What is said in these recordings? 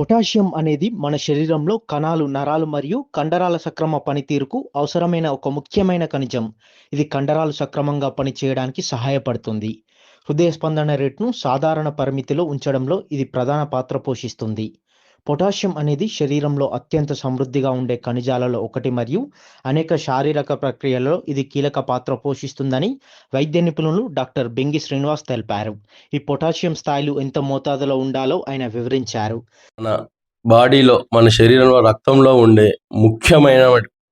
Potassium అనేది మన శరీరంలో కణాలు, నరాలు మరియు కండరాల సక్రమ పనితీరుకు అవసరమైన ఒక ముఖ్యమైన ఖనిజం. ఇది కండరాలు సక్రమంగా పనిచేయడానికి సహాయపడుతుంది. హృదయ స్పందన రేటును సాధారణ పరిమితిలో ఉంచడంలో ఇది ప్రధాన పాత్ర పోషిస్తుంది. పొటాషియం అనేది శరీరంలో అత్యంత సమృద్ధిగా ఉండే ఖనిజాలలో ఒకటి మరియు అనేక శారీరక ప్రక్రియలలో ఇది కీలక పాత్ర పోషిస్తుందని వైద్య నిపుణులు డాక్టర్ బెంగి శ్రీనివాస్ తెలిపారు. ఈ పొటాషియం స్థాయిలు ఎంత మోతాదులో ఉండాలో ఆయన వివరించారు. మన బాడీలో మన శరీరంలో రక్తంలో ఉండే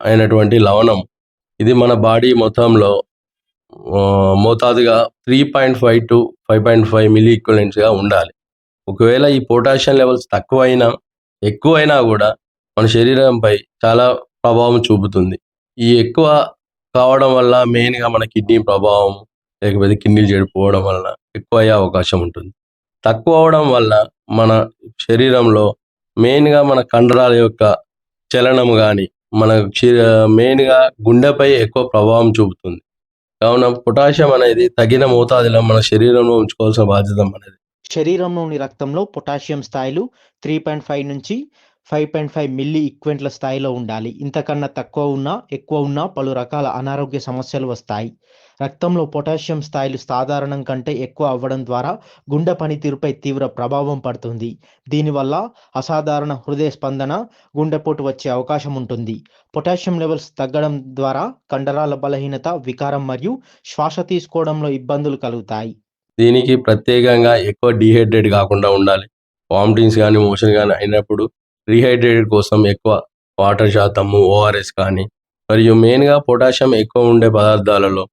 అయినటువంటి లవణం ఇది మన బాడీ మొత్తంలో మోతాదుగా 3.5 to 5.5 మిల్లీ ఈక్వలెంట్స్గా ఉండాలి. ఒకవేళ ఈ పొటాషియం లెవెల్స్ తక్కువైనా ఎక్కువైనా కూడా మన శరీరంపై చాలా ప్రభావం చూపుతుంది. ఈ ఎక్కువ కావడం వల్ల మెయిన్గా మన కిడ్నీ ప్రభావం, లేకపోతే కిడ్నీలు చెడిపోవడం వలన ఎక్కువ అయ్యే అవకాశం ఉంటుంది. తక్కువ అవడం వల్ల మన శరీరంలో మెయిన్గా మన కండరాల యొక్క చలనం కానీ మన మెయిన్గా గుండెపై ఎక్కువ ప్రభావం చూపుతుంది. కావున పొటాషియం అనేది తగిన మోతాదులో మన శరీరంలో ఉంచుకోవాల్సిన బాధ్యత అనేది. శరీరంలోని రక్తంలో పొటాషియం స్థాయిలు 3.5 నుంచి 5.5 మిల్లీ ఈక్వెంట్ల స్థాయిలో ఉండాలి. ఇంతకన్నా తక్కువ ఉన్నా ఎక్కువ ఉన్నా పలు రకాల అనారోగ్య సమస్యలు వస్తాయి. రక్తంలో పొటాషియం స్థాయిలు సాధారణం కంటే ఎక్కువ అవ్వడం ద్వారా గుండె పనితీరుపై తీవ్ర ప్రభావం పడుతుంది. దీనివల్ల అసాధారణ హృదయ స్పందన, గుండెపోటు వచ్చే అవకాశం ఉంటుంది. పొటాషియం లెవెల్స్ తగ్గడం ద్వారా కండరాల బలహీనత, వికారం మరియు శ్వాస తీసుకోవడంలో ఇబ్బందులు కలుగుతాయి. దీనికి ప్రత్యేకంగా ఎక్కువ డీహైడ్రేట్ కాకుండా ఉండాలి. వామిటింగ్స్ కానీ మోషన్ కానీ అయినప్పుడు రీహైడ్రేటెడ్ కోసం ఎక్కువ వాటర్ శాతము, ఓఆర్ఎస్ కానీ, మరియు మెయిన్గా పొటాషియం ఎక్కువ ఉండే పదార్థాలలో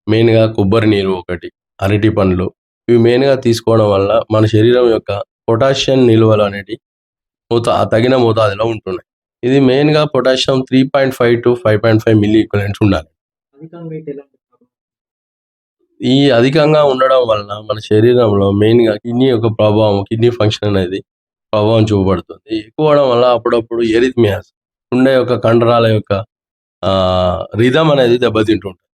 మెయిన్గా కొబ్బరి నీరు ఒకటి, అరటి పండ్లు, ఇవి మెయిన్గా తీసుకోవడం వల్ల మన శరీరం యొక్క పొటాషియం నిల్వలు అనేవి తగిన మోతాదులో ఉంటున్నాయి. ఇది మెయిన్గా పొటాషియం 3.5 to 5.5 మిల్లీ ఈక్వలెంట్స్ ఉండాలి. ఈ అధికంగా ఉండడం వలన మన శరీరంలో మెయిన్గా కిడ్నీ యొక్క ప్రభావం, కిడ్నీ ఫంక్షన్ అనేది ప్రభావం చూపబడుతుంది. ఎక్కువ అవడం వల్ల అప్పుడప్పుడు ఎరిథ్మియాస్, గుండె యొక్క కండరాల యొక్క రిథమ్ అనేది దెబ్బతింటుంటుంది.